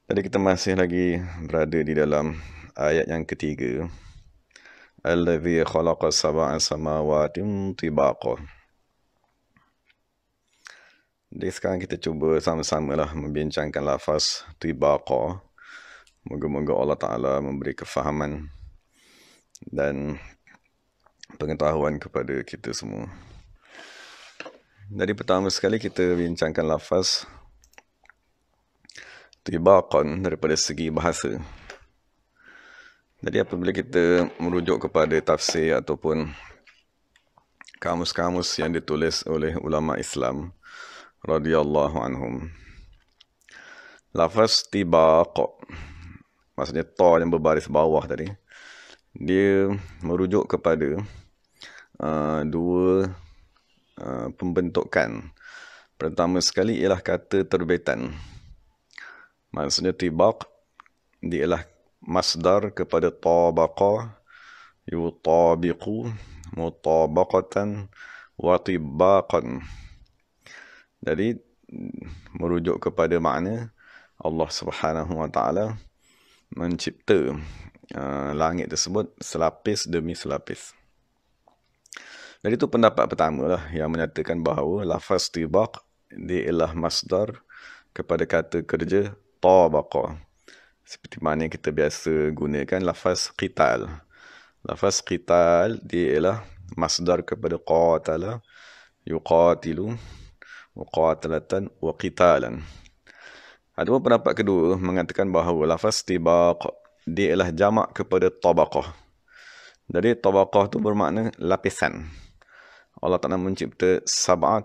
Jadi kita masih lagi berada di dalam ayat yang ketiga. Allazi khalaqa sab'a samawatin tibaqa. Jadi sekarang kita cuba sama-sama lah membincangkan lafaz tibaqa. Moga-moga Allah Ta'ala memberi kefahaman dan pengetahuan kepada kita semua. Jadi pertama sekali kita bincangkan lafaz tibaqan daripada segi bahasa. Jadi apabila kita merujuk kepada tafsir ataupun kamus-kamus yang ditulis oleh ulama Islam radhiyallahu anhum, lafaz tibaq, maksudnya ta yang berbaris bawah tadi, dia merujuk kepada dua pembentukan. Pertama sekali ialah kata terbitan. Maksudnya tibaq dia ialah masdar kepada tabaqa, yutabiqu, mutabaqatan wa tibaqan. Jadi merujuk kepada makna Allah Subhanahu Wa Taala mencipta langit tersebut selapis demi selapis. Jadi itu pendapat pertama lah yang menyatakan bahawa lafaz tibaq dia ialah masdar kepada kata kerja tabaqa. Seperti mana kita biasa gunakan lafaz qital. Lafaz qital dia ialah masdar kepada qatala, yuqatilu, muqatalatan wa qitalan. Adapun pendapat kedua mengatakan bahawa lafaz tibaq dia ialah jamak kepada tabaqah. Jadi tabaqah tu bermakna lapisan. Allah Ta'ala mencipta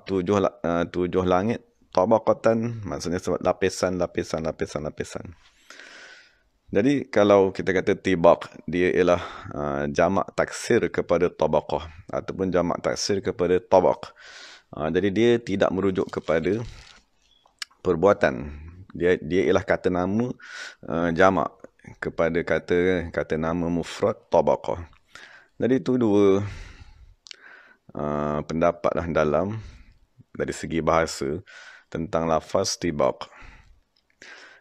tujuh langit tabaqatan, maksudnya lapisan. Jadi kalau kita kata tibaq dia ialah jamak taksir kepada tabaqah ataupun jamak taksir kepada tabaq. Jadi dia tidak merujuk kepada perbuatan. Dia ialah kata nama jamak kepada kata nama mufrad tabaqah. Jadi itu dua pendapat lah dalam dari segi bahasa tentang lafaz tibaq.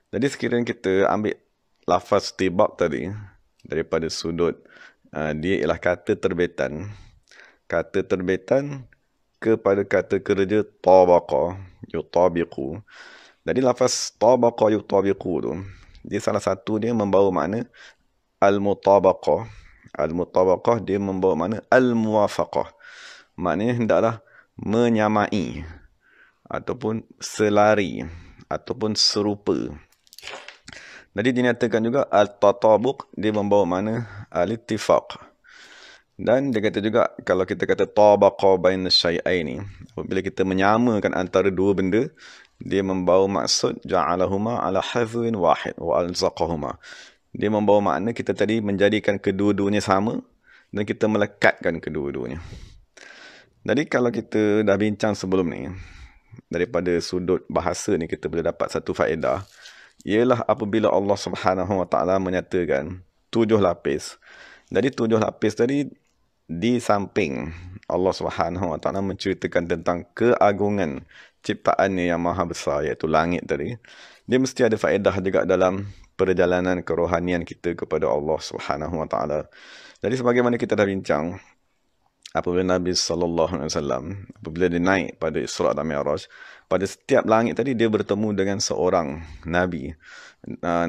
Jadi sekiranya kita ambil lafaz tibaq tadi daripada sudut dia ialah kata terbitan. Kata terbitan kepada kata kerja tabaqa, yutabiqu. Jadi lafaz tabaqa yutabiqu tu, dia salah satu dia membawa makna al-mutabaqah. Al-mutabaqah dia membawa makna al-muwafaqah. Maknanya hendaklah menyamai ataupun selari ataupun serupa. Jadi dinyatakan juga al-tatabuq dia membawa makna al-ittifaq. Dan dia kata juga kalau kita kata tabaqa baina syai'aini, apabila kita menyamakan antara dua benda, dia membawa maksud ja'alahuma ala hadhin wahid wa alzaqahuma. Dia membawa makna kita tadi menjadikan kedua-duanya sama dan kita melekatkan kedua-duanya. Jadi kalau kita dah bincang sebelum ni, daripada sudut bahasa ni kita boleh dapat satu faedah, ialah apabila Allah Subhanahu Wa Taala menyatakan 7 lapis. Jadi 7 lapis tadi di samping Allah Subhanahu Wa Taala menceritakan tentang keagungan ciptaannya yang maha besar, iaitu langit tadi, dia mesti ada faedah juga dalam perjalanan kerohanian kita kepada Allah Subhanahu Wa Taala. Jadi sebagaimana kita dah bincang, apabila Nabi SAW apabila dia naik pada Isra' dan Mi'raj, pada setiap langit tadi dia bertemu dengan seorang Nabi,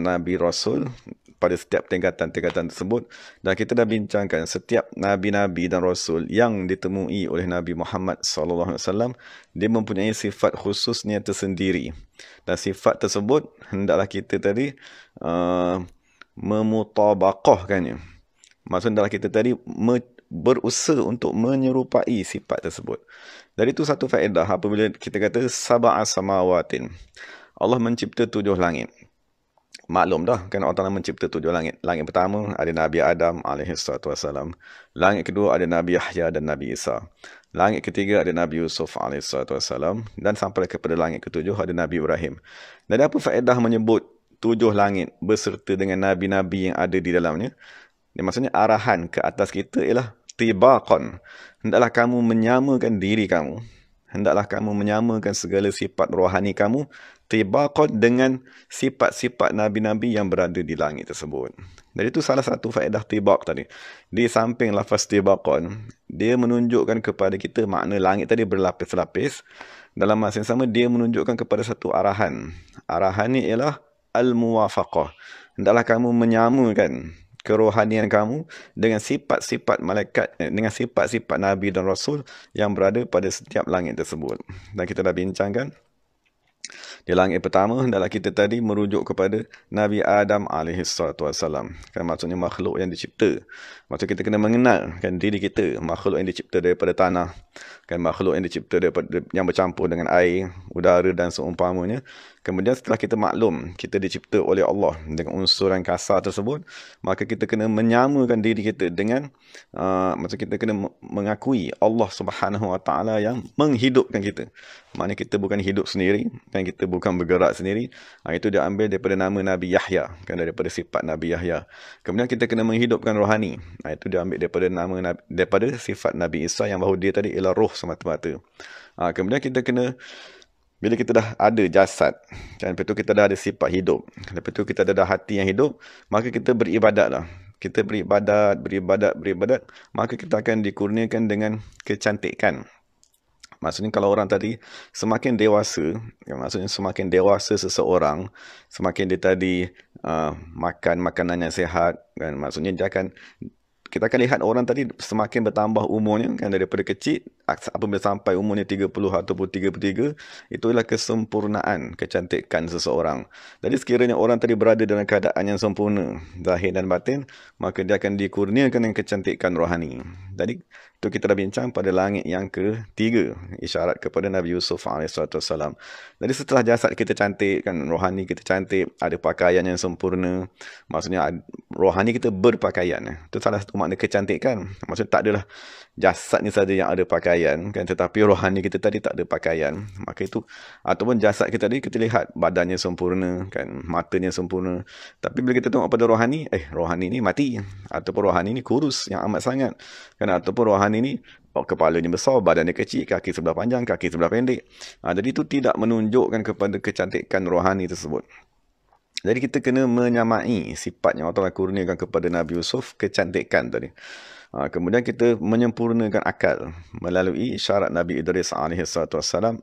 Nabi Rasul pada setiap tingkatan-tingkatan tersebut. Dan kita dah bincangkan setiap Nabi-Nabi dan Rasul yang ditemui oleh Nabi Muhammad SAW, dia mempunyai sifat khususnya tersendiri. Dan sifat tersebut hendaklah kita tadi memutabaqahkannya. Maksudnya hendaklah kita tadi berusaha untuk menyerupai sifat tersebut. Jadi itu satu faedah apabila kita kata sab'a samawatin. Allah mencipta 7 langit. Maklum dah kan Allah Ta'ala mencipta 7 langit. Langit pertama ada Nabi Adam alaihissalam. Langit kedua ada Nabi Yahya dan Nabi Isa. Langit ketiga ada Nabi Yusuf alaihissalam. Dan sampai kepada langit ketujuh ada Nabi Ibrahim. Dan apa faedah menyebut 7 langit beserta dengan Nabi-Nabi yang ada di dalamnya? Maksudnya arahan ke atas kita ialah tibaqan. Hendaklah kamu menyamakan diri kamu. Hendaklah kamu menyamakan segala sifat rohani kamu tibaqan dengan sifat-sifat nabi-nabi yang berada di langit tersebut. Jadi itu salah satu faedah tibaq tadi. Di samping lafaz tibaqan, dia menunjukkan kepada kita makna langit tadi berlapis-lapis. Dalam masa yang sama, dia menunjukkan kepada satu arahan. Arahan ni ialah al-muwafaqah. Hendaklah kamu menyamakan kerohanian kamu dengan sifat-sifat malaikat, dengan sifat-sifat Nabi dan Rasul yang berada pada setiap langit tersebut. Dan kita dah bincangkan, di langit pertama, hendaklah kita tadi merujuk kepada Nabi Adam AS. Kan maksudnya makhluk yang dicipta. Maksud kita kena mengenal kan diri kita, makhluk yang dicipta daripada tanah. Kan makhluk yang dicipta daripada, yang bercampur dengan air, udara dan seumpamanya. Kemudian setelah kita maklum, kita dicipta oleh Allah dengan unsur yang kasar tersebut, maka kita kena menyamakan diri kita dengan, maksud kita kena mengakui Allah Subhanahu Wa Taala yang menghidupkan kita. Maknanya kita bukan hidup sendiri, kan kita bukan bergerak sendiri. Itu dia ambil daripada nama Nabi Yahya, kan daripada sifat Nabi Yahya. Kemudian kita kena menghidupkan rohani. Itu dia ambil daripada nama daripada sifat Nabi Isa yang bahawa dia tadi ialah roh semata-mata. Kemudian kita kena, bila kita dah ada jasad, kan, lepas tu kita dah ada sifat hidup, lepas tu kita dah ada hati yang hidup, maka kita beribadatlah. Kita beribadat, maka kita akan dikurniakan dengan kecantikan. Maksudnya kalau orang tadi semakin dewasa, maksudnya semakin dewasa seseorang, semakin dia tadi makan makanan yang sihat, kan, maksudnya dia akan, kita akan lihat orang tadi semakin bertambah umurnya, kan, daripada kecil, apabila sampai umurnya 30 ataupun 33, itulah kesempurnaan kecantikan seseorang. Jadi sekiranya orang tadi berada dalam keadaan yang sempurna, zahir dan batin, maka dia akan dikurniakan dengan kecantikan rohani. Jadi itu kita dah bincang pada langit yang ketiga, isyarat kepada Nabi Yusuf AS. Jadi setelah jasad kita cantik, kan, rohani kita cantik, ada pakaian yang sempurna, maksudnya rohani kita berpakaian. Itu salah satu makna kecantikan. Maksudnya tak adalah jasad ni saja yang ada pakaian, kan, tetapi rohani kita tadi tak ada pakaian. Maka itu, ataupun jasad kita tadi kita lihat badannya sempurna, kan, matanya sempurna, tapi bila kita tengok pada rohani, rohani ni mati, ataupun rohani ni kurus yang amat sangat, kan, ataupun rohani ni kepalanya besar, badannya kecil, kaki sebelah panjang, kaki sebelah pendek. Jadi itu tidak menunjukkan kepada kecantikan rohani tersebut. Jadi kita kena menyamai sifat yang Allah kurniakan kepada Nabi Yusuf, kecantikan tadi. Kemudian kita menyempurnakan akal melalui syarat Nabi Idris AS.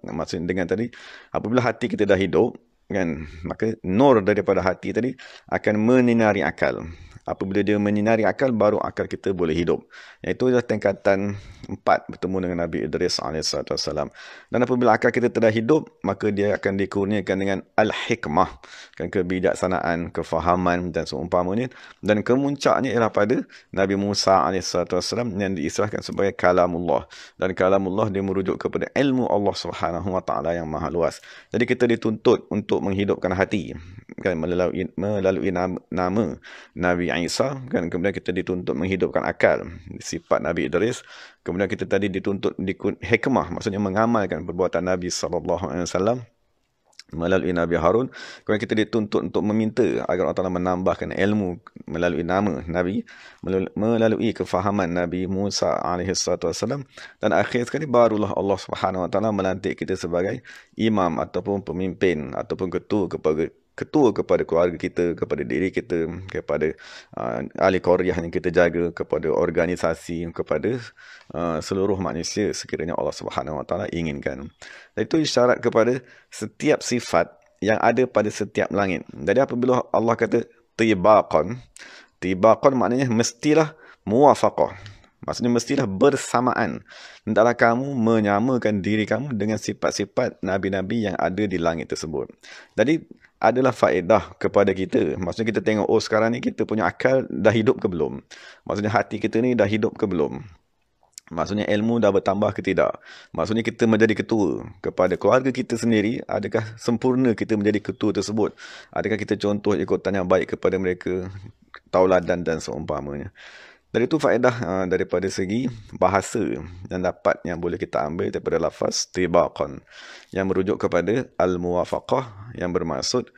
Maksudnya dengan tadi, apabila hati kita dah hidup, kan, maka nur daripada hati tadi akan menyinari akal. Apabila dia menyinari akal, baru akal kita boleh hidup. Iaitu adalah tingkatan 4 bertemu dengan Nabi Idris AS. Dan apabila akal kita telah hidup, maka dia akan dikurniakan dengan al-hikmah, kan, kebijaksanaan, kefahaman dan seumpamanya. Dan kemuncaknya ialah pada Nabi Musa AS yang diistilahkan sebagai kalamullah. Dan kalamullah dia merujuk kepada ilmu Allah Subhanahu Wa Taala yang maha luas. Jadi kita dituntut untuk menghidupkan hati, kan, melalui nama Nabi Isa, kan, kemudian kita dituntut menghidupkan akal, sifat Nabi Idris. Kemudian kita tadi dituntut hikmah, maksudnya mengamalkan perbuatan Nabi SAW melalui Nabi Harun. Kemudian kita dituntut untuk meminta agar Allah Ta'ala menambahkan ilmu melalui nama Nabi, melalui kefahaman Nabi Musa AS. Dan akhir sekali barulah Allah Subhanahu Wa Ta'ala melantik kita sebagai imam ataupun pemimpin ataupun ketua kepada keluarga kita, kepada diri kita, kepada ahli qaryah yang kita jaga, kepada organisasi, kepada seluruh manusia sekiranya Allah Subhanahu Wa Taala inginkan. Dan itu isyarat kepada setiap sifat yang ada pada setiap langit. Jadi apabila Allah kata tibaqan maknanya mestilah muwafaqah. Maksudnya mestilah bersamaan. Hendaklah kamu menyamakan diri kamu dengan sifat-sifat nabi-nabi yang ada di langit tersebut. Jadi adalah faedah kepada kita. Maksudnya kita tengok, sekarang ni kita punya akal dah hidup ke belum? Maksudnya hati kita ni dah hidup ke belum? Maksudnya ilmu dah bertambah ke tidak? Maksudnya kita menjadi ketua kepada keluarga kita sendiri. Adakah sempurna kita menjadi ketua tersebut? Adakah kita contoh ikutan yang baik kepada mereka? Tauladan dan seumpamanya. Dari itu faedah daripada segi bahasa yang boleh kita ambil daripada lafaz tibaqan yang merujuk kepada al-muwafaqah yang bermaksud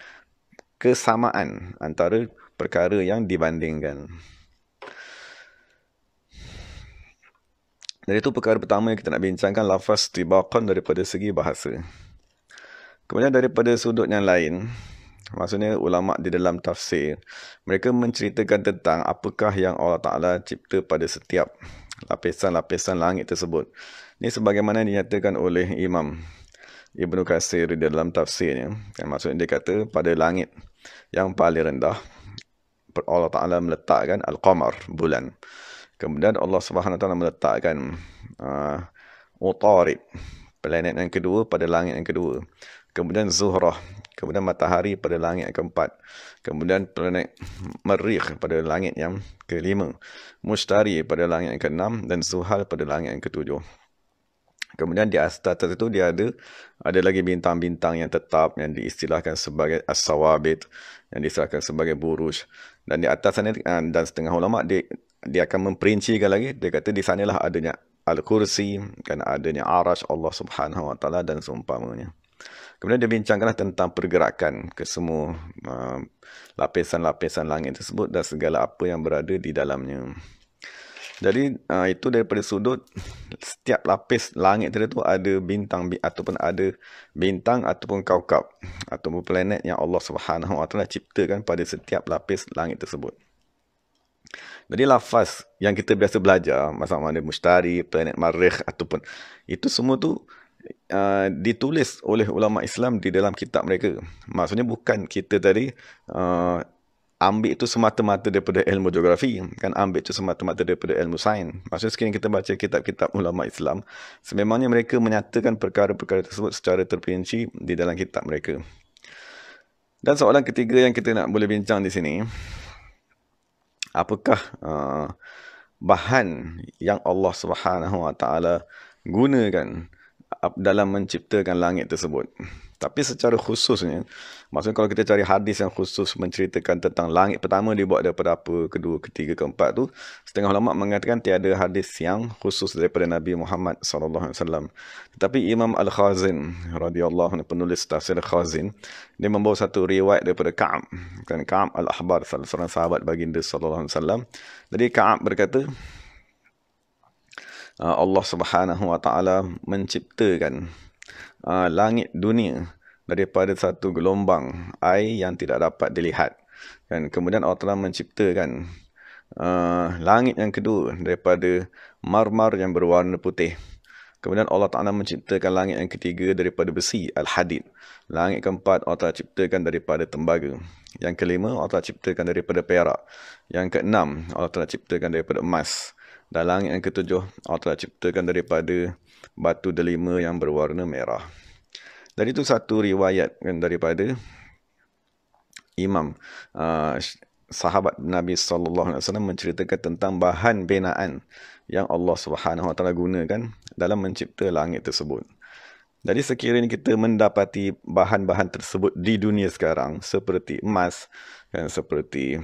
kesamaan antara perkara yang dibandingkan. Dari itu perkara pertama yang kita nak bincangkan lafaz tibaqan daripada segi bahasa. Kemudian daripada sudut yang lain, maksudnya ulama di dalam tafsir, mereka menceritakan tentang apakah yang Allah Ta'ala cipta pada setiap lapisan-lapisan langit tersebut. Ini sebagaimana dinyatakan oleh Imam Ibnu Katsir di dalam tafsirnya. Maksudnya dia kata pada langit yang paling rendah, Allah Ta'ala meletakkan Al-Qamar, bulan. Kemudian Allah Subhanahu Wa Ta'ala meletakkan Utarib, planet yang kedua pada langit yang kedua. Kemudian Zuhrah, kemudian matahari pada langit yang keempat. Kemudian planet Merikh pada langit yang kelima. Mushtari pada langit yang keenam dan Zuhal pada langit yang ketujuh. Kemudian di atas itu dia ada lagi bintang-bintang yang tetap yang diistilahkan sebagai as-sawabit, yang diistilahkan sebagai buruj. Dan di atas sana dan setengah ulama dia akan memperincikan lagi, dia kata di sanalah adanya al-kursi, kan adanya arash Allah Subhanahu Wa Taala dan seumpamanya. Kemudian dia bincangkanlah tentang pergerakan ke semua lapisan-lapisan langit tersebut dan segala apa yang berada di dalamnya. Jadi itu daripada sudut setiap lapis langit itu ada bintang ataupun ada bintang ataupun kaukab ataupun planet yang Allah Subhanahu Wa Taala ciptakan pada setiap lapis langit tersebut. Jadi lafaz yang kita biasa belajar, maksudnya Mushtari, planet Marikh ataupun itu semua tu ditulis oleh ulama Islam di dalam kitab mereka. Maksudnya bukan kita tadi ambil itu semata-mata daripada ilmu geografi, kan ambil itu semata-mata daripada ilmu sains. Maksudnya sekiranya kita baca kitab-kitab ulama Islam, sememangnya mereka menyatakan perkara-perkara tersebut secara terperinci di dalam kitab mereka. Dan soalan ketiga yang kita nak boleh bincang di sini, apakah bahan yang Allah Subhanahu Wa Taala gunakan dalam menciptakan langit tersebut? Tapi secara khususnya, maksudnya kalau kita cari hadis yang khusus menceritakan tentang langit pertama dibuat daripada apa, kedua, ketiga, keempat tu, setengah ulama mengatakan tiada hadis yang khusus daripada Nabi Muhammad SAW. Tetapi Imam Al-Khazin radhiyallahu anhu, penulis tafsir Khazin, dia membawa satu riwayat daripada Ka'ab, kan Ka'ab Al-Ahbar, salah seorang sahabat baginda SAW. Jadi Ka'ab berkata, Allah Subhanahu Wa Taala menciptakan langit dunia daripada satu gelombang air yang tidak dapat dilihat. Dan kemudian Allah Ta'ala menciptakan langit yang kedua daripada marmar yang berwarna putih. Kemudian Allah Ta'ala menciptakan langit yang ketiga daripada besi, al-hadid. Langit keempat Allah Ta'ala ciptakan daripada tembaga. Yang kelima Allah Ta'ala ciptakan daripada perak. Yang keenam Allah Ta'ala ciptakan daripada emas. Dan langit yang ketujuh Allah Ta'ala ciptakan daripada batu delima yang berwarna merah. Dari itu satu riwayat kan, daripada Imam sahabat Nabi SAW menceritakan tentang bahan binaan yang Allah Subhanahu Wa Taala gunakan dalam mencipta langit tersebut. Jadi sekiranya kita mendapati bahan-bahan tersebut di dunia sekarang seperti emas, kan, seperti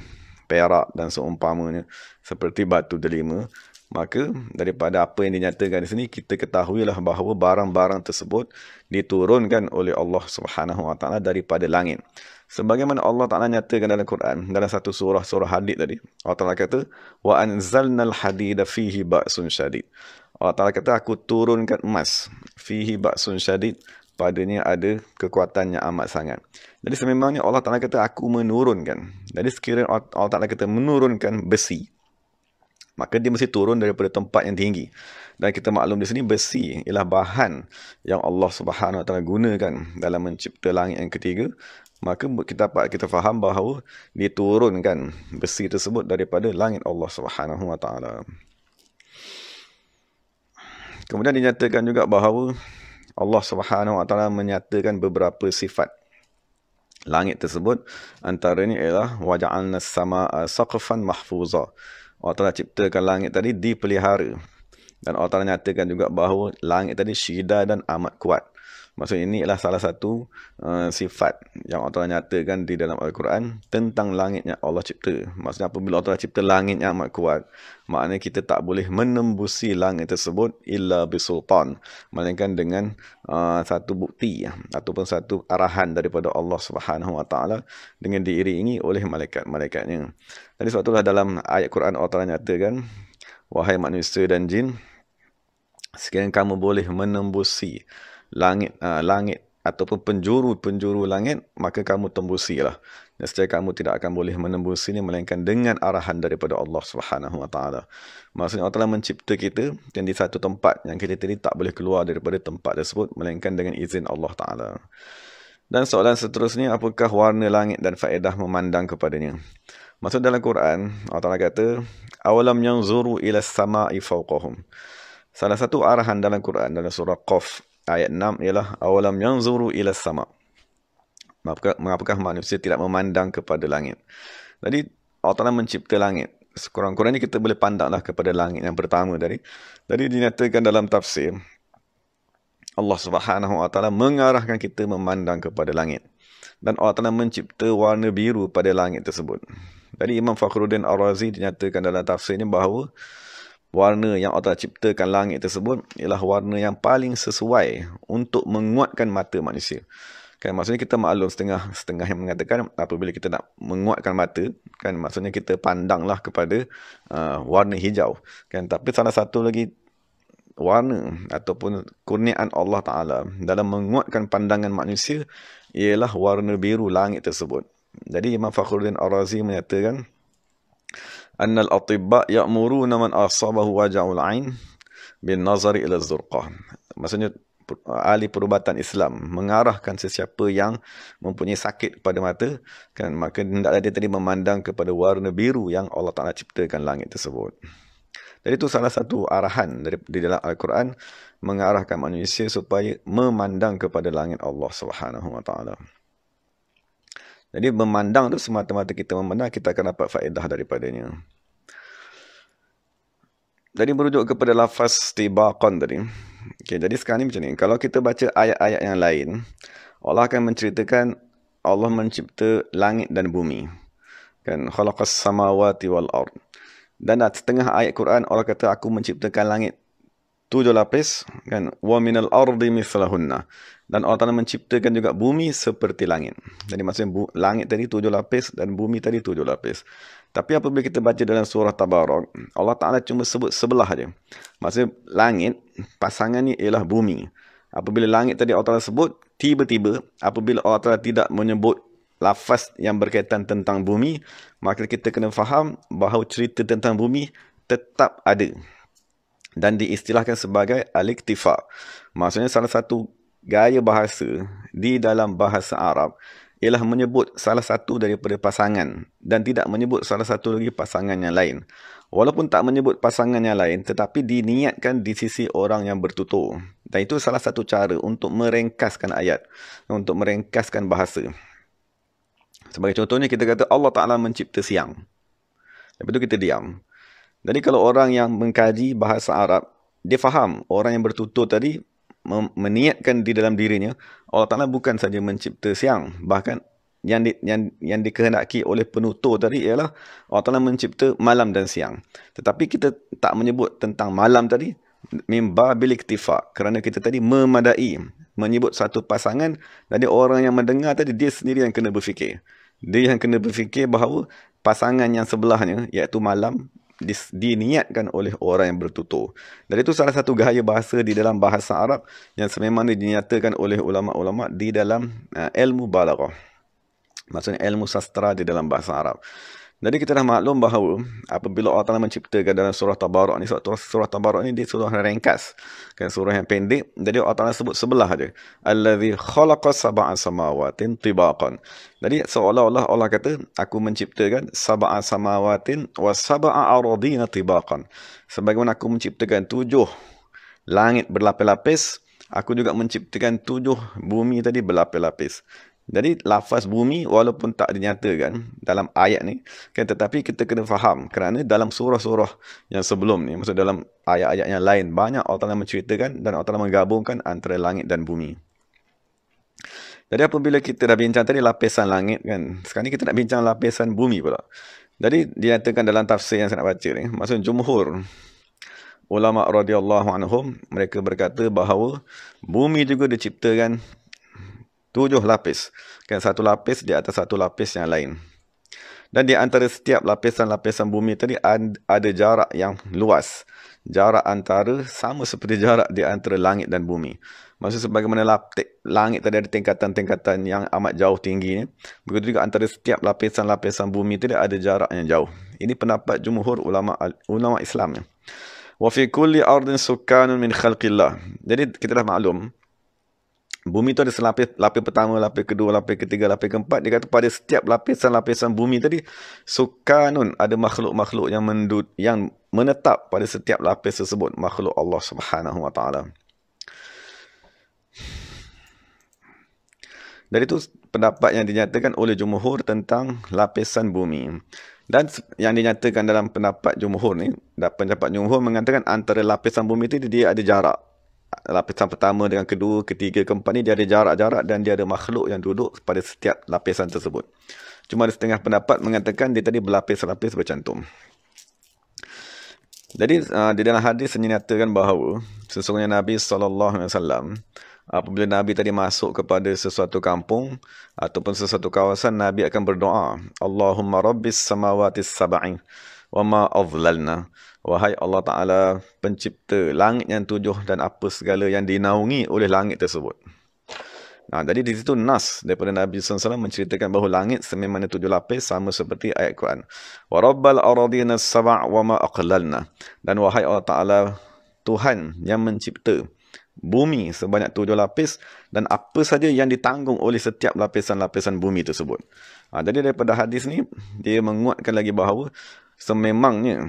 perak dan seumpamanya, seperti batu delima, maka daripada apa yang dinyatakan di sini, kita ketahuilah bahawa barang-barang tersebut diturunkan oleh Allah Subhanahu Wa Taala daripada langit. Sebagaimana Allah Ta'ala nyatakan dalam Quran, dalam satu surah Hadid tadi, Allah Ta'ala kata, wa anzalnal hadida fihi ba'sun syadid. Allah Ta'ala kata, aku turunkan emas, fihi ba'sun syadid, padanya ada kekuatan yang amat sangat. Jadi sememangnya Allah Ta'ala kata, aku menurunkan. Jadi sekiranya Allah Ta'ala kata menurunkan besi, maka dia mesti turun daripada tempat yang tinggi. Dan kita maklum di sini besi ialah bahan yang Allah Subhanahu Wa Taala gunakan dalam mencipta langit yang ketiga. Maka kita faham bahawa diturunkan besi tersebut daripada langit Allah Subhanahu Wa Taala. Kemudian dinyatakan juga bahawa Allah Subhanahu Wa Taala menyatakan beberapa sifat langit tersebut, antaranya ialah waja'alna as-samaa'a saqfan mahfuza. Allah Ta'ala ciptakan langit tadi dipelihara. Dan Allah Ta'ala nyatakan juga bahawa langit tadi syida dan amat kuat. Maksudnya ini adalah salah satu sifat yang Allah Ta'ala nyatakan di dalam Al-Quran tentang langit yang Allah cipta. Maksudnya apabila Allah Ta'ala cipta langit yang amat kuat, maknanya kita tak boleh menembusi langit tersebut illa bisultan, melainkan dengan satu bukti ataupun satu arahan daripada Allah Subhanahu Wa Taala dengan diiringi oleh malaikat-malaikatnya. Jadi sebab itulah dalam ayat Quran Allah Ta'ala nyatakan, wahai manusia dan jin, sekiranya kamu boleh menembusi langit ataupun penjuru-penjuru langit, maka kamu tembusilah. Nescaya kamu tidak akan boleh menembusinya melainkan dengan arahan daripada Allah Subhanahu Wa Taala. Maksudnya Allah Taala mencipta kita dan di satu tempat yang kita tadi tak boleh keluar daripada tempat tersebut melainkan dengan izin Allah Taala. Dan soalan seterusnya, apakah warna langit dan faedah memandang kepadanya? Maksud dalam Quran, Allah Taala kata, awalam yanzuru ila as-sama'i fawqahum. Salah satu arahan dalam Quran dalam surah Qaf ayat 6 ialah awalam yanzuru ila as-sama'. Mengapakah manusia tidak memandang kepada langit? Jadi Allah Taala mencipta langit. Sekurang-kurangnya kita boleh pandanglah kepada langit yang pertama tadi. Jadi dinyatakan dalam tafsir, Allah Subhanahu Wa Taala mengarahkan kita memandang kepada langit. Dan Allah Taala mencipta warna biru pada langit tersebut. Jadi Imam Fakhruddin Ar-Razi dinyatakan dalam tafsirnya bahawa warna yang Allah Taala ciptakan langit tersebut ialah warna yang paling sesuai untuk menguatkan mata manusia. Kan maksudnya kita maklum setengah yang mengatakan apabila kita nak menguatkan mata, kan maksudnya kita pandanglah kepada warna hijau. Kan tapi salah satu lagi warna ataupun kurniaan Allah Taala dalam menguatkan pandangan manusia ialah warna biru langit tersebut. Jadi Imam Fakhruddin Ar-Razi menyatakan annal atibba ya'muruna man asabahu waja'ul ain bin nazari ila az-zurqah. Maksudnya ahli perubatan Islam mengarahkan sesiapa yang mempunyai sakit pada mata, kan maka hendaklah dia tadi memandang kepada warna biru yang Allah Taala ciptakan langit tersebut. Jadi itu salah satu arahan di dalam Al-Quran mengarahkan manusia supaya memandang kepada langit Allah Subhanahu Wa Taala. Jadi memandang tu semata-mata kita memandang, kita akan dapat faedah daripadanya. Jadi merujuk kepada lafaz tibaqan tadi. Okay, jadi sekarang ni macam ni. Kalau kita baca ayat-ayat yang lain, Allah akan menceritakan Allah mencipta langit dan bumi. Kan khalaqas samawati wal ard. Dan setengah ayat Quran Allah kata aku menciptakan langit 7 lapis, kan, wa minal ardi mithlahunna. Dan Allah Taala menciptakan juga bumi seperti langit. Jadi maksudnya langit tadi 7 lapis dan bumi tadi 7 lapis. Tapi apabila kita baca dalam surah Tabarak, Allah Taala cuma sebut sebelah aja. Maksudnya langit pasangannya ialah bumi. Apabila langit tadi Allah Taala sebut, tiba-tiba apabila Allah Taala tidak menyebut lafaz yang berkaitan tentang bumi, maka kita kena faham bahawa cerita tentang bumi tetap ada dan diistilahkan sebagai al-iktifa. Maksudnya salah satu gaya bahasa di dalam bahasa Arab ialah menyebut salah satu daripada pasangan dan tidak menyebut salah satu lagi pasangan yang lain. Walaupun tak menyebut pasangan yang lain, tetapi diniatkan di sisi orang yang bertutur. Dan itu salah satu cara untuk meringkaskan ayat, untuk meringkaskan bahasa. Sebagai contohnya kita kata Allah Ta'ala mencipta siang. Lepas itu kita diam. Jadi kalau orang yang mengkaji bahasa Arab, dia faham orang yang bertutur tadi meniatkan di dalam dirinya Allah Ta'ala bukan saja mencipta siang, bahkan yang dikehendaki oleh penutur tadi ialah Allah Ta'ala mencipta malam dan siang. Tetapi kita tak menyebut tentang malam tadi mimba bil iktifa, kerana kita tadi memadai menyebut satu pasangan. Jadi orang yang mendengar tadi dia sendiri yang kena berfikir. Dia yang kena berfikir bahawa pasangan yang sebelahnya iaitu malam diniatkan oleh orang yang bertutur. Dan itu salah satu gaya bahasa di dalam bahasa Arab yang sememangnya dinyatakan oleh ulama-ulama di dalam ilmu balaghah. Maksudnya ilmu sastra di dalam bahasa Arab. Jadi kita dah maklum bahawa apabila Allah Ta'ala menciptakan dalam surah Tabarak ni, surah Tabarak ni dia surah ringkas, kan, surah yang pendek. Jadi Allah Ta'ala sebut sebelah aja. Allazi khalaqa sab'a samawatin tibaqan. Jadi seolah-olah Allah kata aku menciptakan sab'a samawatin wa sab'a aradina tibaqan. Sebagaimana aku menciptakan 7 langit berlapis-lapis, aku juga menciptakan 7 bumi tadi berlapis-lapis. Jadi lafaz bumi walaupun tak dinyatakan dalam ayat ni, kan, tetapi kita kena faham kerana dalam surah-surah yang sebelum ni, maksud dalam ayat-ayat yang lain, banyak Allah Ta'ala menceritakan dan Allah Ta'ala menggabungkan antara langit dan bumi. Jadi apabila kita dah bincang tadi lapisan langit, kan, sekarang ni kita nak bincang lapisan bumi pula. Jadi dinyatakan dalam tafsir yang saya nak baca ni, maksud jumhur ulama radhiyallahu anhum, mereka berkata bahawa bumi juga diciptakan 7 lapis. Kan, satu lapis di atas satu lapis yang lain. Dan di antara setiap lapisan-lapisan bumi tadi ada jarak yang luas. Jarak antara sama seperti jarak di antara langit dan bumi. Maksud sebagaimana langit tadi ada tingkatan-tingkatan yang amat jauh tingginya. Begitu juga antara setiap lapisan-lapisan bumi tadi ada jarak yang jauh. Ini pendapat jumhur ulama Islam. Wa fi kulli ardin sukanun min khalqillah. Jadi kita dah maklum, bumi tu ada lapis pertama, lapis kedua, lapis ketiga, lapis keempat. Dia kata pada setiap lapisan-lapisan bumi tadi, sukanun, ada makhluk-makhluk yang menetap pada setiap lapis tersebut. Makhluk Allah Subhanahu Wa Taala. Dari itu pendapat yang dinyatakan oleh jumhur tentang lapisan bumi. Dan yang dinyatakan dalam pendapat jumhur ni, pendapat jumhur mengatakan antara lapisan bumi itu dia ada jarak. Lapisan pertama dengan kedua, ketiga, keempat ni dia ada jarak-jarak dan dia ada makhluk yang duduk pada setiap lapisan tersebut. Cuma ada setengah pendapat mengatakan dia tadi berlapis-lapis bercantum. Jadi di dalam hadis dinyatakan bahawa sesungguhnya Nabi SAW, apabila Nabi tadi masuk kepada sesuatu kampung ataupun sesuatu kawasan, Nabi akan berdoa, Allahumma rabbis samawatis sab'i wa ma adlalna. Wahai Allah Ta'ala, pencipta langit yang 7 dan apa segala yang dinaungi oleh langit tersebut. Nah, jadi di situ nas daripada Nabi SAW menceritakan bahawa langit sememangnya 7 lapis sama seperti ayat Quran. Wa rabbal aradina sab'a wa ma aqlalna. Dan wahai Allah Ta'ala, Tuhan yang mencipta bumi sebanyak 7 lapis dan apa saja yang ditanggung oleh setiap lapisan-lapisan bumi tersebut. Jadi daripada hadis ni, dia menguatkan lagi bahawa sememangnya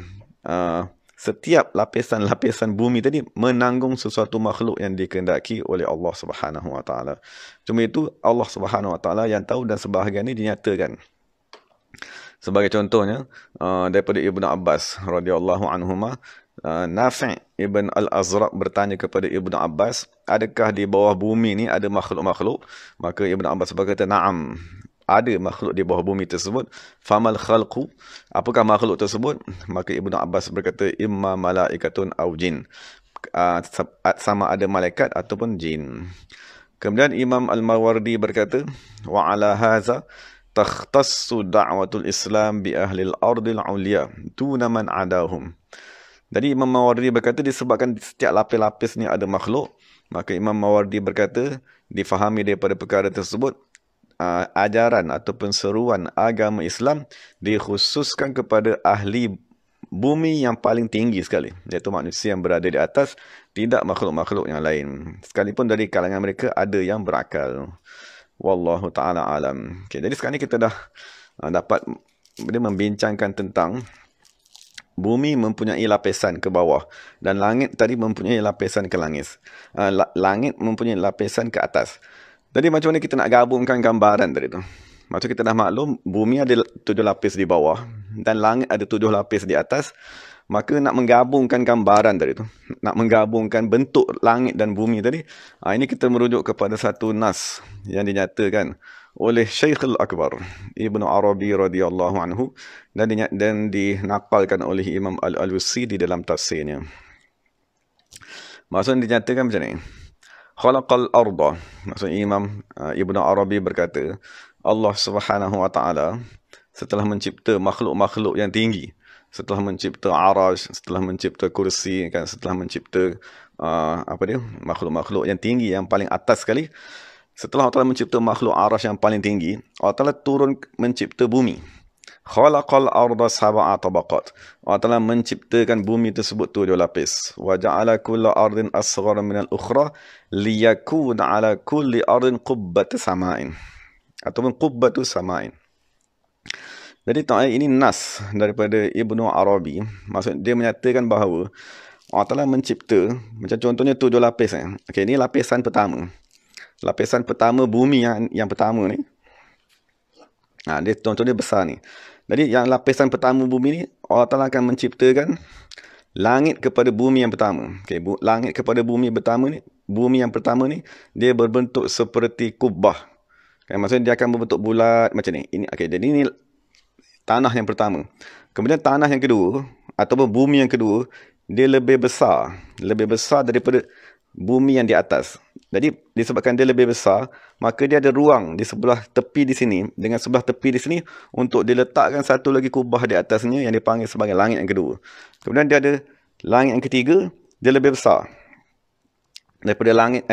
setiap lapisan-lapisan bumi tadi menanggung sesuatu makhluk yang dikehendaki oleh Allah Subhanahu Wa Taala. Cuma itu Allah Subhanahu Wa Taala yang tahu dan sebahagian ini dinyatakan. Sebagai contohnya daripada Ibnu Abbas radhiyallahu anhuma, Nafi' Ibn Al-Azraq bertanya kepada Ibnu Abbas, adakah di bawah bumi ni ada makhluk-makhluk? Maka Ibnu Abbas berkata, na'am, ada makhluk di bawah bumi tersebut. Famal khalqu, apakah makhluk tersebut? Maka Ibnu Abbas berkata, imma malaikatun aw jin, sama ada malaikat ataupun jin. Kemudian Imam Al-Mawardi berkata, wa ala haza takhtassu da'watul Islam bi ahli al-ardil ulia tuna man adahum. Jadi Imam Mawardi berkata disebabkan setiap lapis-lapis ni ada makhluk, maka Imam Mawardi berkata difahami daripada perkara tersebut ajaran ataupun seruan agama Islam dikhususkan kepada ahli bumi yang paling tinggi sekali, iaitu manusia yang berada di atas, tidak makhluk-makhluk yang lain. Sekalipun dari kalangan mereka ada yang berakal. Wallahu ta'ala alam. Okay, jadi sekarang ni kita dah dapat membincangkan tentang bumi mempunyai lapisan ke bawah dan langit tadi mempunyai lapisan ke langit. Langit mempunyai lapisan ke atas. Jadi macam mana kita nak gabungkan gambaran tadi tu? Maksud kita dah maklum bumi ada 7 lapis di bawah dan langit ada 7 lapis di atas. Maka nak menggabungkan gambaran tadi tu, nak menggabungkan bentuk langit dan bumi tadi, ini kita merujuk kepada satu nas yang dinyatakan oleh Syekhul Akbar Ibnu Arabi radhiyallahu anhu dan dinakalkan oleh Imam Al-Alusi di dalam tafsirnya. Maksudnya dinyatakan macam ni. Khalaqal arda. Maksudnya Imam Ibnu Arabi berkata, Allah Subhanahu Wa Taala setelah mencipta makhluk-makhluk yang tinggi, setelah mencipta arash, setelah mencipta kursi, kan, setelah mencipta makhluk-makhluk yang tinggi, yang paling atas sekali, setelah Allah Ta'ala mencipta makhluk arash yang paling tinggi, Allah Ta'ala turun mencipta bumi. Khalaqal arda sab'a tabaqat. Allah Ta'ala menciptakan bumi tersebut 7 lapis. Wa ja'ala kulla ardin asghara minal ukhra liyakuna ala kulli ardin qubbatu sama'in. Ataupun qubbatu sama'in. Jadi ini nas daripada Ibnu Arabi. Maksud dia menyatakan bahawa Allah Ta'ala mencipta, macam contohnya 7 lapis. Okey, ini lapisan pertama. Lapisan pertama bumi yang pertama ni. Dia contohnya besar ni. Jadi yang lapisan pertama bumi ni, Allah Ta'ala akan menciptakan langit kepada bumi yang pertama. Okay, langit kepada bumi pertama ni, bumi yang pertama ni, dia berbentuk seperti kubah. Okay, maksudnya dia akan berbentuk bulat macam ni. Okay, jadi ini tanah yang pertama. Kemudian tanah yang kedua, ataupun bumi yang kedua, dia lebih besar. Lebih besar daripada bumi yang di atas. Jadi disebabkan dia lebih besar, maka dia ada ruang di sebelah tepi di sini dengan sebelah tepi di sini untuk diletakkan satu lagi kubah di atasnya yang dipanggil sebagai langit yang kedua. Kemudian dia ada langit yang ketiga, dia lebih besar daripada langit.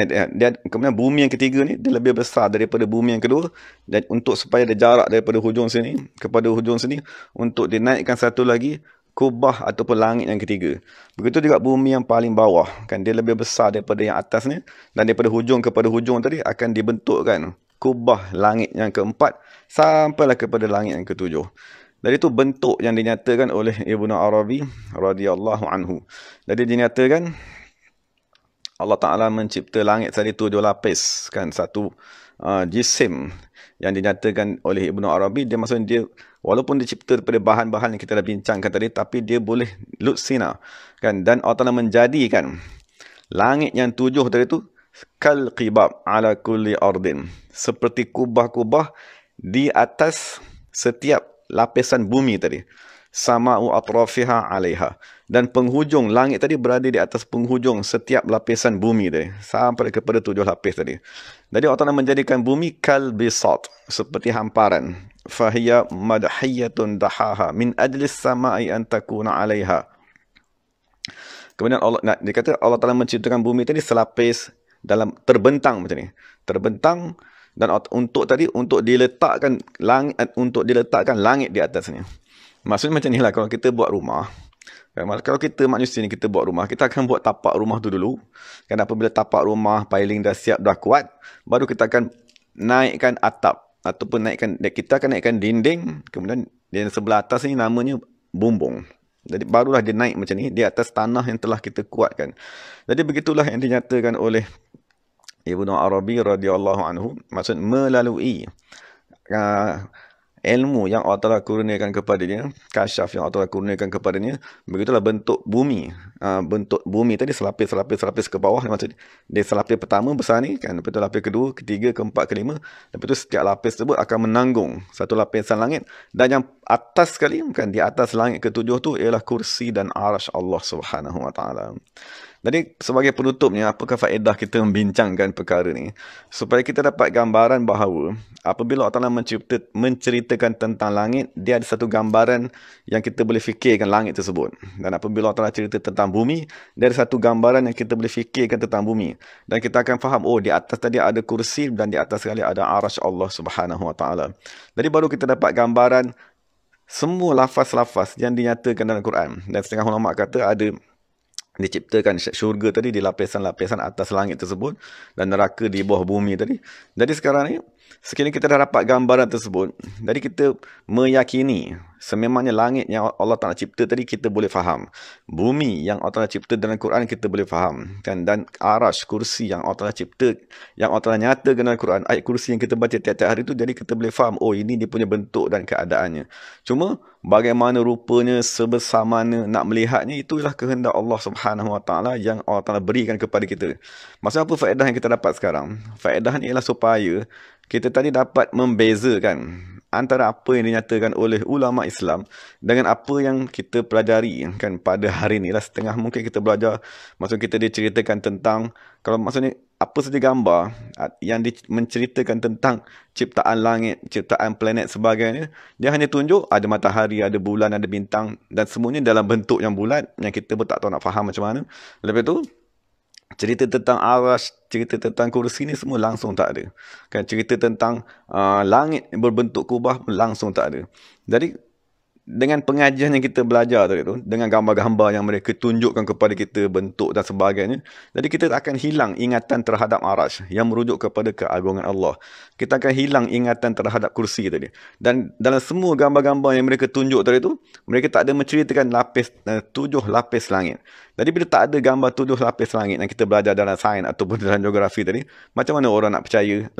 Kemudian bumi yang ketiga ni dia lebih besar daripada bumi yang kedua, dan untuk supaya ada jarak daripada hujung sini kepada hujung sini untuk dinaikkan satu lagi kubah ataupun langit yang ketiga. Begitu juga bumi yang paling bawah, kan dia lebih besar daripada yang atas ni, dan daripada hujung kepada hujung tadi akan dibentukkan kubah langit yang keempat sampailah kepada langit yang ketujuh. Jadi itu bentuk yang dinyatakan oleh Ibnu Arabi radhiyallahu anhu. Jadi dinyatakan Allah Ta'ala mencipta langit tadi 7 lapis, kan, satu jisim yang dinyatakan oleh Ibnu Arabi. Dia maksudnya dia walaupun dicipta daripada bahan-bahan yang kita dah bincangkan tadi, tapi dia boleh lutsina, kan, dan Allah Ta'ala menjadikan langit yang 7 tadi tu kal qibab ala kulli ardin, seperti kubah-kubah di atas setiap lapisan bumi tadi. Sama'u atrafiha 'alaiha, dan penghujung langit tadi berada di atas penghujung setiap lapisan bumi tadi sampai kepada 7 lapis tadi. Jadi Allah Ta'ala menjadikan bumi kal bisat, seperti hamparan. Fahiya madhiyatun dahaha min ajlis sama'i an takuna 'alaiha. Kemudian dia kata Allah Ta'ala menciptakan bumi tadi selapis dalam terbentang macam ni. Terbentang, dan untuk diletakkan langit di atasnya. Maksudnya macam ni lah, kalau kita buat rumah, kalau kita manusia ni kita buat rumah, kita akan buat tapak rumah tu dulu. Kan apabila tapak rumah piling dah siap, dah kuat, baru kita akan naikkan atap ataupun kita akan naikkan dinding. Kemudian di sebelah atas ni namanya bumbung. Jadi barulah dia naik macam ni di atas tanah yang telah kita kuatkan. Jadi begitulah yang dinyatakan oleh Ibnu Arabi radhiyallahu anhu, maksud melalui ilmu yang Allah Ta'ala kurniakan kepadanya, kasyaf yang Allah Ta'ala kurniakan kepadanya, begitulah bentuk bumi. Bentuk bumi tadi selapis ke bawah. Maksudnya dia selapis pertama besar ni, kan, lepas tu lapis kedua, ketiga, keempat, kelima, lepas tu setiap lapis tersebut akan menanggung satu lapisan langit, dan yang atas sekali, kan, di atas langit ketujuh tu ialah kursi dan arash Allah Subhanahu Wa Ta'ala. Jadi sebagai penutupnya, apakah faedah kita membincangkan perkara ni? Supaya kita dapat gambaran bahawa apabila Allah Ta'ala menceritakan tentang langit, dia ada satu gambaran yang kita boleh fikirkan langit tersebut. Dan apabila Allah Ta'ala cerita tentang bumi, dia ada satu gambaran yang kita boleh fikirkan tentang bumi. Dan kita akan faham, oh, di atas tadi ada kursi, dan di atas sekali ada arash Allah Subhanahu Wa Ta'ala. Jadi baru kita dapat gambaran semua lafaz-lafaz yang dinyatakan dalam Quran. Dan setengah ulama kata ada diciptakan syurga tadi di lapisan-lapisan atas langit tersebut, dan neraka di bawah bumi tadi. Jadi sekarang ni, sekiranya kita dah dapat gambaran tersebut, jadi kita meyakini sememangnya langit yang Allah Ta'ala cipta tadi kita boleh faham. Bumi yang Allah Ta'ala cipta dalam Quran kita boleh faham, kan? Dan arash, kursi yang Allah Ta'ala cipta, yang Allah Ta'ala nyatakan dalam Quran, ayat kursi yang kita baca tiap-tiap hari tu, jadi kita boleh faham, oh, ini dia punya bentuk dan keadaannya. Cuma bagaimana rupanya, sebesar mana nak melihatnya, itulah kehendak Allah Subhanahu Wa Ta'ala yang Allah Ta'ala berikan kepada kita. Maksudnya apa faedah yang kita dapat sekarang? Faedah ni ialah supaya kita tadi dapat membezakan antara apa yang dinyatakan oleh ulama Islam dengan apa yang kita pelajari, kan, pada hari ni lah. Setengah mungkin kita belajar, maksud kita diceritakan tentang, kalau maksudnya apa saja gambar yang menceritakan tentang ciptaan langit, ciptaan planet sebagainya, dia hanya tunjuk ada matahari, ada bulan, ada bintang, dan semuanya dalam bentuk yang bulat yang kita pun tak tahu nak faham macam mana. Lepas tu cerita tentang arash, cerita tentang kursi ni semua langsung tak ada. Kan, cerita tentang langit berbentuk kubah pun langsung tak ada. Jadi dengan pengajian yang kita belajar tadi tu, dengan gambar-gambar yang mereka tunjukkan kepada kita, bentuk dan sebagainya, jadi kita akan hilang ingatan terhadap arash yang merujuk kepada keagungan Allah. Kita akan hilang ingatan terhadap kursi tadi. Dan dalam semua gambar-gambar yang mereka tunjuk tadi tu, mereka tak ada menceritakan 7 lapis langit. Jadi bila tak ada gambar 7 lapis langit yang kita belajar dalam sains ataupun dalam geografi tadi, macam mana orang nak percaya?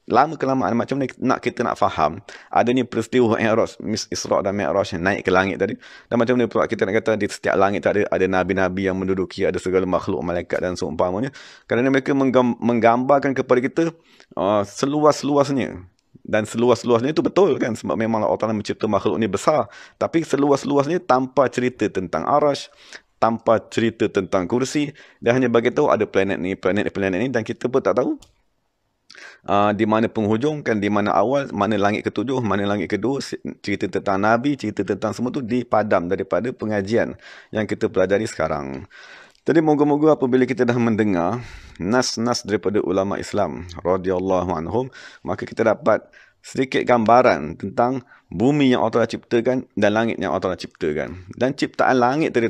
Lama-kelamaan macam mana kita nak faham adanya peristiwa Mi'raj, Isra' dan Mi'raj naik ke langit tadi. Dan macam mana pula kita nak kata di setiap langit ada nabi-nabi yang menduduki, ada segala makhluk, malaikat dan seumpamanya. Kerana mereka menggambarkan kepada kita seluas-luasnya. Dan seluas-luasnya itu betul, kan, sebab memang Allah Ta'ala mencipta makhluk ni besar. Tapi seluas-luasnya tanpa cerita tentang arash, tanpa cerita tentang kursi. Dia hanya bagi tahu ada planet ni, dan kita pun tak tahu di mana penghujung, kan, di mana awal, mana langit ketujuh, mana langit kedua. Cerita tentang Nabi, cerita tentang semua tu dipadam daripada pengajian yang kita pelajari sekarang. Jadi moga-moga apabila kita dah mendengar nas-nas daripada ulama Islam radhiyallahu anhum, maka kita dapat sedikit gambaran tentang bumi yang Allah Ta'ala ciptakan dan langit yang Allah Ta'ala ciptakan. Dan ciptaan langit tadi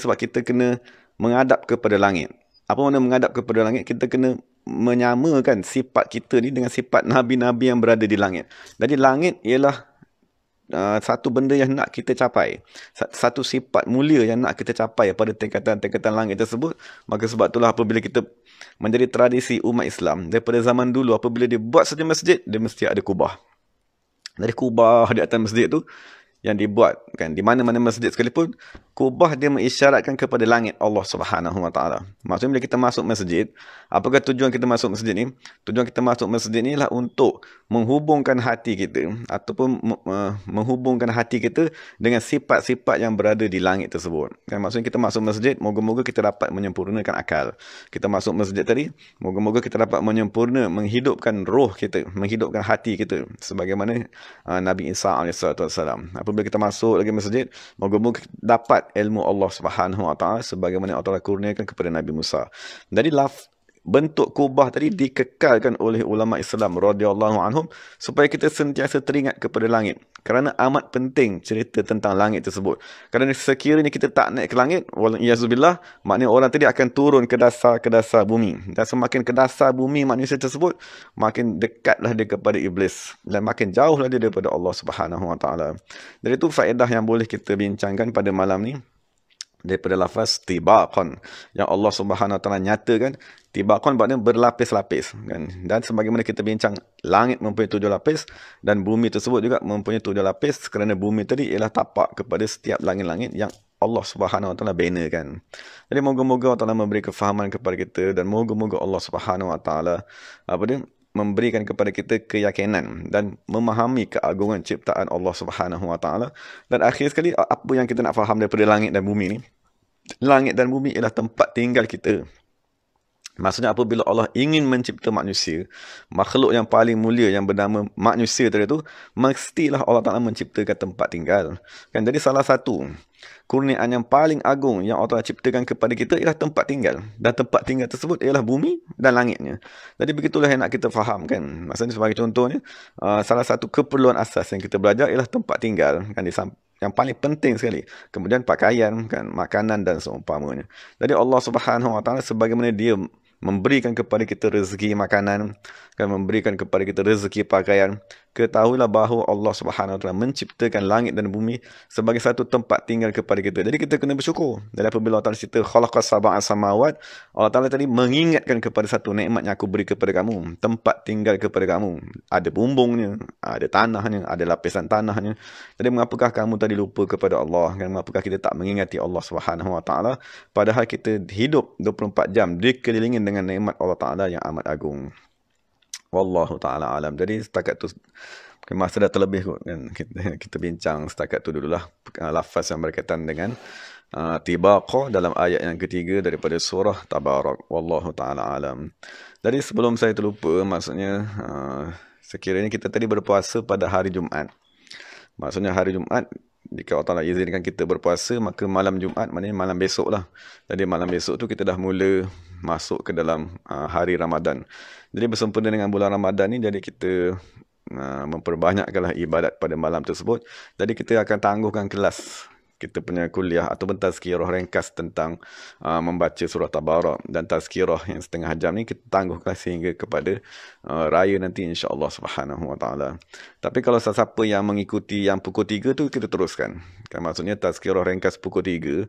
sebab kita kena menghadap kepada langit. Apa makna menghadap kepada langit? Kita kena menyamakan sifat kita ni dengan sifat Nabi-Nabi yang berada di langit. Jadi langit ialah satu benda yang nak kita capai, satu sifat mulia yang nak kita capai pada tingkatan-tingkatan langit tersebut. Maka sebab itulah apabila kita menjadi tradisi umat Islam daripada zaman dulu, apabila dia buat saja masjid, dia mesti ada kubah. Dari kubah di atas masjid tu yang dibuat, kan, di mana-mana masjid sekalipun, kubah dia mengisyaratkan kepada langit Allah Subhanahu Wa Taala. Maksudnya bila kita masuk masjid, apakah tujuan kita masuk masjid ni? Tujuan kita masuk masjid ni lah untuk menghubungkan hati kita, ataupun menghubungkan hati kita dengan sifat-sifat yang berada di langit tersebut. Kan, maksudnya kita masuk masjid, moga-moga kita dapat menyempurnakan akal. Kita masuk masjid tadi, moga-moga kita dapat menghidupkan roh kita, menghidupkan hati kita, sebagaimana Nabi Isa alaihissalam. Apabila kita masuk lagi masjid, moga-moga dapat ilmu Allah Subhanahu Wa Taala sebagaimana Allah kurniakan kepada Nabi Musa. Jadi bentuk kubah tadi dikekalkan oleh ulama Islam radhiyallahu anhum supaya kita sentiasa teringat kepada langit, kerana amat penting cerita tentang langit tersebut. Kerana sekiranya kita tak naik ke langit, wala'iyazubillah, maknanya orang tadi akan turun ke dasar bumi, dan semakin ke dasar bumi manusia tersebut, makin dekatlah dia kepada iblis dan makin jauhlah dia daripada Allah Subhanahu Wa Taala. Jadi itu faedah yang boleh kita bincangkan pada malam ni daripada lafaz tibaqan yang Allah Subhanahu Wa Taala nyatakan. Tibaqan maknanya berlapis-lapis, kan? Dan sebagaimana kita bincang, langit mempunyai 7 lapis dan bumi tersebut juga mempunyai 7 lapis, kerana bumi tadi ialah tapak kepada setiap langit-langit yang Allah Subhanahu Wa Taala binakan. Jadi moga-moga Allah Taala memberi kefahaman kepada kita, dan moga-moga Allah Subhanahu Wa Taala memberikan kepada kita keyakinan dan memahami keagungan ciptaan Allah Subhanahu Wa Taala. Dan akhir sekali, apa yang kita nak faham daripada langit dan bumi ni? Langit dan bumi ialah tempat tinggal kita. Maksudnya apabila Allah ingin mencipta manusia, makhluk yang paling mulia yang bernama manusia tadi tu, mestilah Allah Ta'ala menciptakan tempat tinggal. Kan, jadi salah satu kurniaan yang paling agung yang Allah Ta'ala ciptakan kepada kita ialah tempat tinggal. Dan tempat tinggal tersebut ialah bumi dan langitnya. Jadi begitulah yang nak kita faham, kan. Maksudnya sebagai contohnya, salah satu keperluan asas yang kita belajar ialah tempat tinggal, kan, yang paling penting sekali. Kemudian pakaian, kan, makanan dan seumpamanya. Jadi Allah Subhanahu Wa Taala sebagaimana dia memberikan kepada kita rezeki makanan, kan, memberikan kepada kita rezeki pakaian, ketahuilah bahawa Allah Subhanahu Wa Taala menciptakan langit dan bumi sebagai satu tempat tinggal kepada kita. Jadi kita kena bersyukur. Dan apabila Allah Taala cerita khalaqas sab'a samawat, Allah Taala tadi mengingatkan kepada satu nikmat yang aku beri kepada kamu, tempat tinggal kepada kamu. Ada bumbungnya, ada tanahnya, ada lapisan tanahnya. Jadi mengapakah kamu tadi lupa kepada Allah? Kan, mengapakah kita tak mengingati Allah Subhanahu Wa Taala, padahal kita hidup 24 jam dikelilingi dengan nikmat Allah Taala yang amat agung. Wallahu ta'ala alam. Jadi setakat tu, masa dah terlebih kot, kan, kita bincang setakat tu dululah lafaz yang berkaitan dengan tibaqa dalam ayat yang ketiga daripada surah Tabarak. Wallahu ta'ala alam. Jadi sebelum saya terlupa, maksudnya sekiranya kita tadi berpuasa pada hari Jumaat, maksudnya hari Jumaat, jika Allah Ta'ala izinkan kita berpuasa, maka malam Jumaat, maknanya malam besok lah. Jadi malam besok tu kita dah mula masuk ke dalam hari Ramadan. Jadi bersempena dengan bulan Ramadan ni, jadi kita memperbanyakkanlah ibadat pada malam tersebut. Jadi kita akan tangguhkan kelas kita punya kuliah ataupun tazkirah ringkas tentang membaca surah Tabarak, dan tazkirah yang setengah jam ni kita tangguhkan sehingga kepada raya nanti insya-Allah Subhanahu Wa Taala. Tapi kalau sesiapa yang mengikuti yang pukul 3 tu, kita teruskan. Kan, maksudnya tazkirah ringkas pukul 3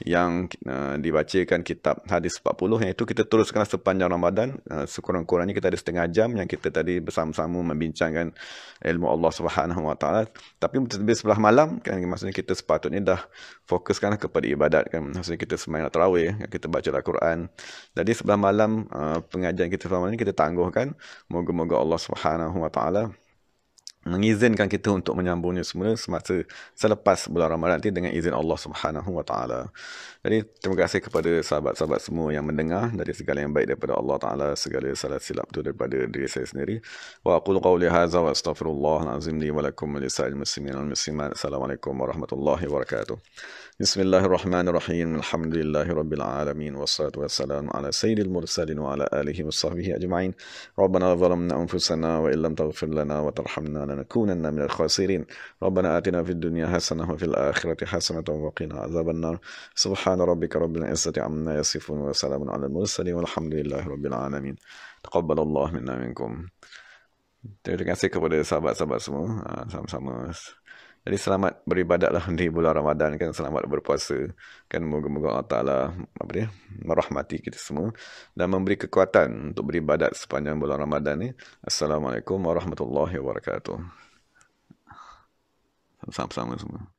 yang dibacakan kitab hadis 40, yang itu kita teruskan sepanjang Ramadan. Sekurang-kurangnya kita ada setengah jam yang kita tadi bersama-sama membincangkan ilmu Allah Subhanahu Wa Taala. Tapi lebih sebelah malam, kan, maksudnya kita sepatutnya dah fokuskan kepada ibadat, kan. Maksudnya kita sembahyang tarawih, kita baca Al-Quran. Jadi sebelah malam pengajian kita selama ini kita tangguhkan. Moga-moga Allah Subhanahu Wa Taala mengizinkan kita untuk menyambungnya semula semasa selepas bulan Ramadan nanti dengan izin Allah Subhanahu Wa Taala. Jadi terima kasih kepada sahabat-sahabat semua yang mendengar, dari segala yang baik daripada Allah Taala, segala salah silap itu daripada diri saya sendiri. Wa aqulu qawli hadza wa astaghfirullahal azim li wa lakum wa lisa'il muslimin wal muslimat. Assalamualaikum warahmatullahi wabarakatuh. Bismillahirrahmanirrahim. Alhamdulillahi rabbil alamin wassalatu wassalamu ala sayyidil mursalin wa ala alihi washabbihi ajma'in. Rabbana zalamna anfusana wa illam taghfir lana wa tarhamna lanakunanna minal khasirin. Rabbana atina fid dunya hasanah wa fil akhirati hasanah wa qina adzabannar. Subhana rabbika rabbil izzati amma yasifun wa salamun alal mursalin walhamdulillahi rabbil alamin. Taqabbalallahu minna minkum. Terima kasih kepada sahabat-sahabat semua. Sama-sama. Jadi selamat beribadatlah di bulan Ramadan kan, selamat berpuasa kan, moga-moga Allah Taala merahmati kita semua dan memberi kekuatan untuk beribadat sepanjang bulan Ramadan ni. Assalamualaikum warahmatullahi wabarakatuh. Sama-sama semua.